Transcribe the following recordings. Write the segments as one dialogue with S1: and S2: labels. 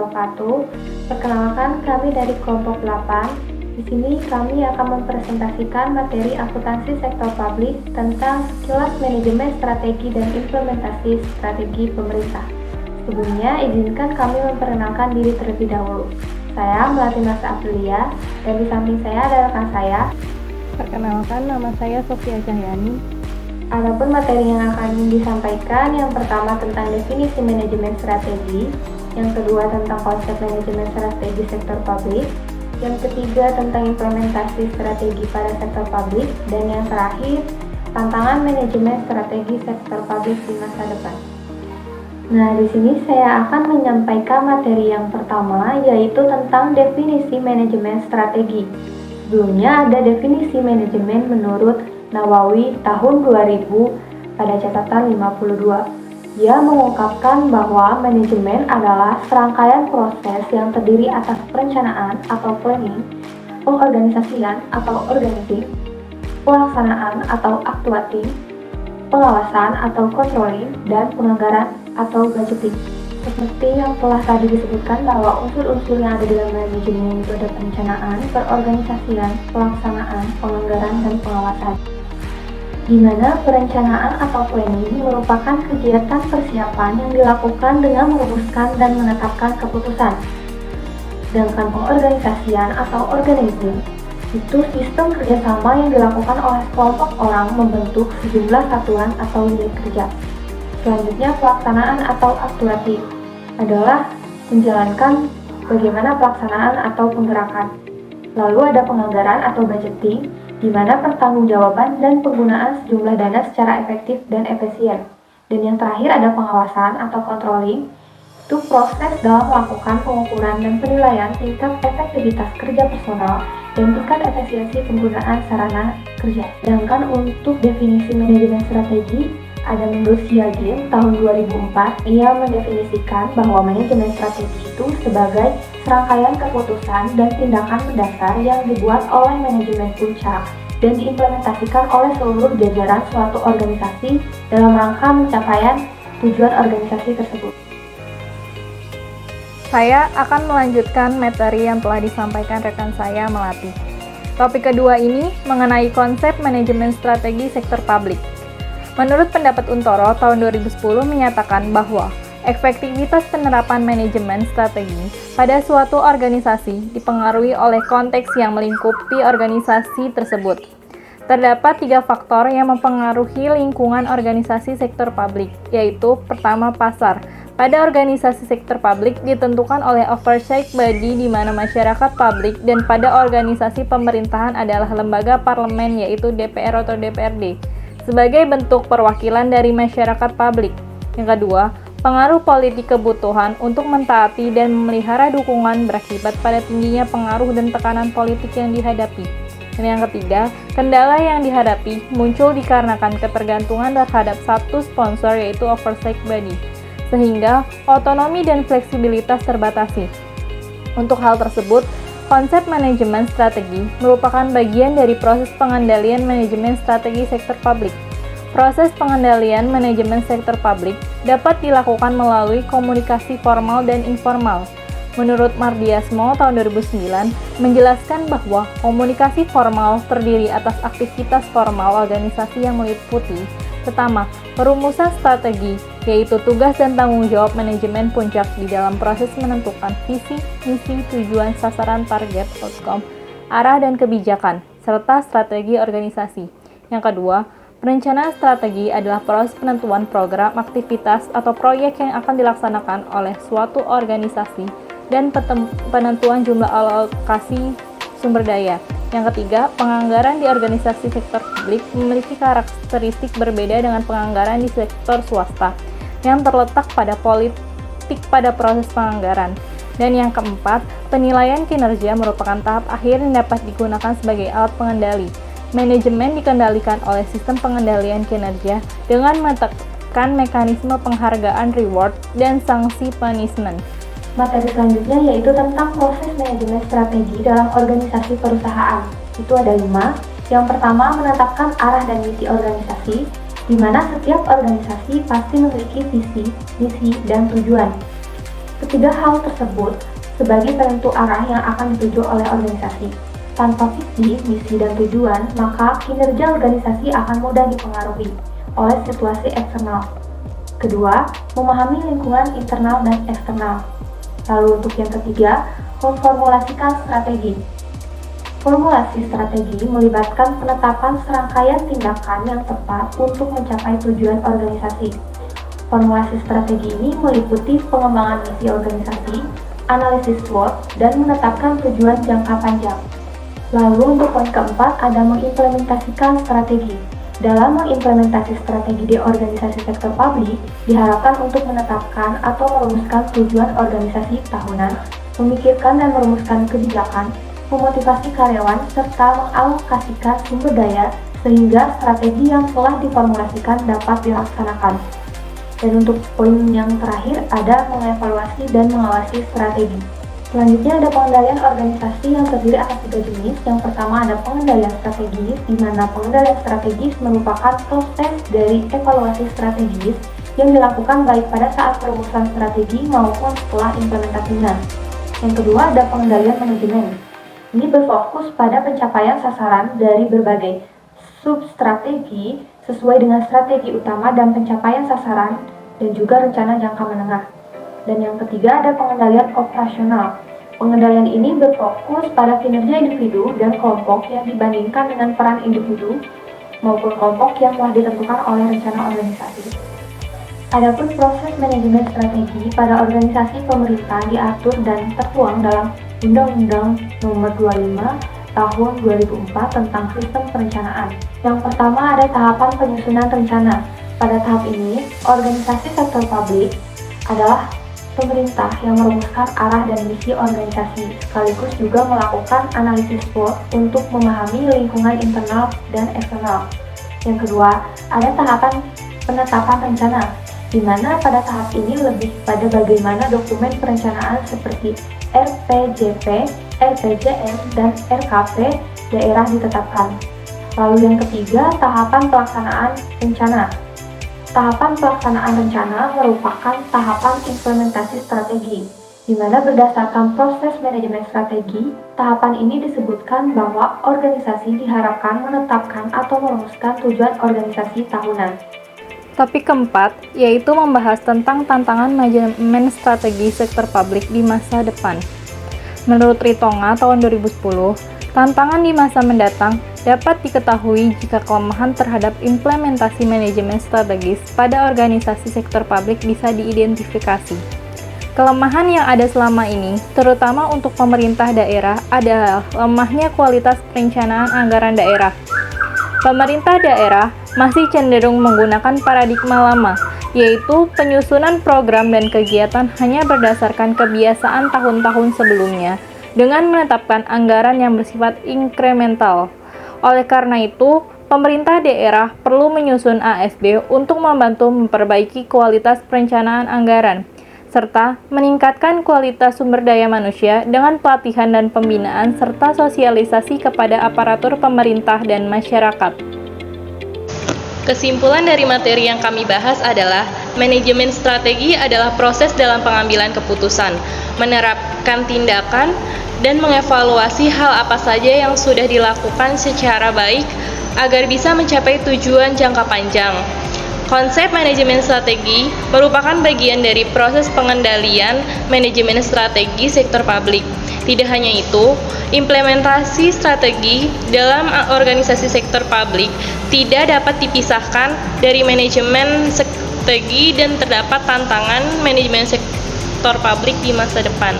S1: wabarakatuh. Perkenalkan, kami dari kelompok 8. Di sini kami akan mempresentasikan materi akuntansi sektor publik tentang sekilas manajemen strategi dan implementasi strategi pemerintah. Sebelumnya, izinkan kami memperkenalkan diri terlebih dahulu. Saya Melati Mas Aprilia, dan di samping saya ada rekan saya.
S2: Perkenalkan, nama saya Sofia Cahyani.
S1: Adapun materi yang akan disampaikan, yang pertama tentang definisi manajemen strategi, yang kedua tentang konsep manajemen strategi sektor publik, yang ketiga tentang implementasi strategi pada sektor publik, dan yang terakhir tantangan manajemen strategi sektor publik di masa depan. Nah, di sini saya akan menyampaikan materi yang pertama, yaitu tentang definisi manajemen strategi. Sebelumnya ada definisi manajemen menurut Nawawi tahun 2000 pada catatan 52. Ia mengungkapkan bahwa manajemen adalah serangkaian proses yang terdiri atas perencanaan atau planning, pengorganisasian atau organizing, pelaksanaan atau actuating, pengawasan atau controlling, dan penganggaran atau budgeting. Seperti yang telah tadi disebutkan bahwa unsur-unsur yang ada dalam manajemen itu ada perencanaan, perorganisasian, pelaksanaan, penganggaran, dan pengawasan. Di mana perencanaan atau planning merupakan kegiatan persiapan yang dilakukan dengan merumuskan dan menetapkan keputusan. Sedangkan pengorganisasian atau organizing itu sistem kerjasama yang dilakukan oleh kelompok orang membentuk sejumlah satuan atau unit kerja. Selanjutnya, pelaksanaan atau actuating adalah menjalankan bagaimana pelaksanaan atau penggerakan. Lalu ada penganggaran atau budgeting, di mana pertanggungjawaban dan penggunaan sejumlah dana secara efektif dan efisien. Dan yang terakhir ada pengawasan atau controlling, itu proses dalam melakukan pengukuran dan penilaian tingkat efektivitas kerja personal dan tingkat efisiensi penggunaan sarana kerja. Sedangkan untuk definisi manajemen strategi, ada menurut Siagin tahun 2004, ia mendefinisikan bahwa manajemen strategi itu sebagai serangkaian keputusan dan tindakan mendasar yang dibuat oleh manajemen puncak dan diimplementasikan oleh seluruh jajaran suatu organisasi dalam rangka pencapaian tujuan organisasi tersebut.
S2: Saya akan melanjutkan materi yang telah disampaikan rekan saya Melati. Topik kedua ini mengenai konsep manajemen strategi sektor publik. Menurut pendapat Untoro tahun 2010 menyatakan bahwa efektivitas penerapan manajemen strategi pada suatu organisasi dipengaruhi oleh konteks yang melingkupi organisasi tersebut. Terdapat 3 faktor yang mempengaruhi lingkungan organisasi sektor publik, yaitu pertama pasar. Pada organisasi sektor publik ditentukan oleh oversight body di mana masyarakat publik, dan pada organisasi pemerintahan adalah lembaga parlemen yaitu DPR atau DPRD sebagai bentuk perwakilan dari masyarakat publik. Yang kedua, pengaruh politik kebutuhan untuk mentaati dan memelihara dukungan berakibat pada tingginya pengaruh dan tekanan politik yang dihadapi. Dan yang ketiga, kendala yang dihadapi muncul dikarenakan ketergantungan terhadap satu sponsor yaitu oversight body, sehingga otonomi dan fleksibilitas terbatasi. Untuk hal tersebut, konsep manajemen strategi merupakan bagian dari proses pengendalian manajemen strategi sektor publik. Proses pengendalian manajemen sektor publik dapat dilakukan melalui komunikasi formal dan informal. Menurut Mardiasmo tahun 2009 menjelaskan bahwa komunikasi formal terdiri atas aktivitas formal organisasi yang meliputi pertama, perumusan strategi, yaitu tugas dan tanggung jawab manajemen puncak di dalam proses menentukan visi, misi, tujuan, sasaran, target, outcome, arah dan kebijakan, serta strategi organisasi. Yang kedua, perencanaan strategi adalah proses penentuan program, aktivitas, atau proyek yang akan dilaksanakan oleh suatu organisasi dan penentuan jumlah alokasi sumber daya. Yang ketiga, penganggaran di organisasi sektor publik memiliki karakteristik berbeda dengan penganggaran di sektor swasta yang terletak pada politik pada proses penganggaran. Dan yang keempat, penilaian kinerja merupakan tahap akhir yang dapat digunakan sebagai alat pengendali. Manajemen dikendalikan oleh sistem pengendalian kinerja dengan menekan mekanisme penghargaan reward dan sanksi punishment.
S1: Materi selanjutnya yaitu tentang proses manajemen strategi dalam organisasi perusahaan. Itu ada 5. Yang pertama, menetapkan arah dan misi organisasi, di mana setiap organisasi pasti memiliki visi, misi, dan tujuan. Tiga hal tersebut sebagai penentu arah yang akan dituju oleh organisasi. Tanpa visi, misi, dan tujuan, maka kinerja organisasi akan mudah dipengaruhi oleh situasi eksternal. Kedua, memahami lingkungan internal dan eksternal. Lalu untuk yang ketiga, memformulasikan strategi. Formulasi strategi melibatkan penetapan serangkaian tindakan yang tepat untuk mencapai tujuan organisasi. Formulasi strategi ini meliputi pengembangan misi organisasi, analisis SWOT, dan menetapkan tujuan jangka panjang. Lalu untuk poin keempat ada mengimplementasikan strategi. Dalam mengimplementasi strategi di organisasi sektor publik, diharapkan untuk menetapkan atau merumuskan tujuan organisasi tahunan, memikirkan dan merumuskan kebijakan, memotivasi karyawan, serta mengalokasikan sumber daya sehingga strategi yang telah diformulasikan dapat dilaksanakan. Dan untuk poin yang terakhir ada mengevaluasi dan mengawasi strategi. Selanjutnya ada pengendalian organisasi yang terdiri atas 3 jenis. Yang pertama ada pengendalian strategis, di mana pengendalian strategis merupakan proses dari evaluasi strategis yang dilakukan baik pada saat perumusan strategi maupun setelah implementasinya. Yang kedua ada pengendalian manajemen. Ini berfokus pada pencapaian sasaran dari berbagai substrategi sesuai dengan strategi utama dan pencapaian sasaran dan juga rencana jangka menengah. Dan yang ketiga ada pengendalian operasional. Pengendalian ini berfokus pada kinerja individu dan kelompok yang dibandingkan dengan peran individu maupun kelompok yang telah ditentukan oleh rencana organisasi. Adapun proses manajemen strategi pada organisasi pemerintah diatur dan tertuang dalam Undang-Undang Nomor 25 Tahun 2004 tentang Sistem Perencanaan. Yang pertama ada tahapan penyusunan rencana. Pada tahap ini, organisasi sektor publik adalah pemerintah yang merumuskan arah dan misi organisasi, sekaligus juga melakukan analisis SWOT untuk memahami lingkungan internal dan eksternal. Yang kedua, ada tahapan penetapan rencana, di mana pada tahap ini lebih pada bagaimana dokumen perencanaan seperti RPJP, RPJM, dan RKP daerah ditetapkan. Lalu yang ketiga, tahapan pelaksanaan rencana. Tahapan pelaksanaan rencana merupakan tahapan implementasi strategi, di mana berdasarkan proses manajemen strategi, tahapan ini disebutkan bahwa organisasi diharapkan menetapkan atau merumuskan tujuan organisasi tahunan.
S2: Topik keempat, yaitu membahas tentang tantangan manajemen strategi sektor publik di masa depan. Menurut Ritonga tahun 2010, tantangan di masa mendatang dapat diketahui jika kelemahan terhadap implementasi manajemen strategis pada organisasi sektor publik bisa diidentifikasi. Kelemahan yang ada selama ini, terutama untuk pemerintah daerah, adalah lemahnya kualitas perencanaan anggaran daerah. Pemerintah daerah masih cenderung menggunakan paradigma lama, yaitu penyusunan program dan kegiatan hanya berdasarkan kebiasaan tahun-tahun sebelumnya, dengan menetapkan anggaran yang bersifat inkremental. Oleh karena itu, pemerintah daerah perlu menyusun ASB untuk membantu memperbaiki kualitas perencanaan anggaran, serta meningkatkan kualitas sumber daya manusia dengan pelatihan dan pembinaan serta sosialisasi kepada aparatur pemerintah dan masyarakat.
S3: Kesimpulan dari materi yang kami bahas adalah manajemen strategi adalah proses dalam pengambilan keputusan, menerapkan tindakan, dan mengevaluasi hal apa saja yang sudah dilakukan secara baik agar bisa mencapai tujuan jangka panjang. Konsep manajemen strategi merupakan bagian dari proses pengendalian manajemen strategi sektor publik. Tidak hanya itu, implementasi strategi dalam organisasi sektor publik tidak dapat dipisahkan dari manajemen strategi dan terdapat tantangan manajemen sektor publik di masa depan.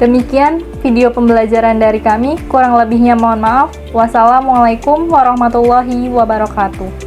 S2: Demikian video pembelajaran dari kami, kurang lebihnya mohon maaf. Wassalamualaikum warahmatullahi wabarakatuh.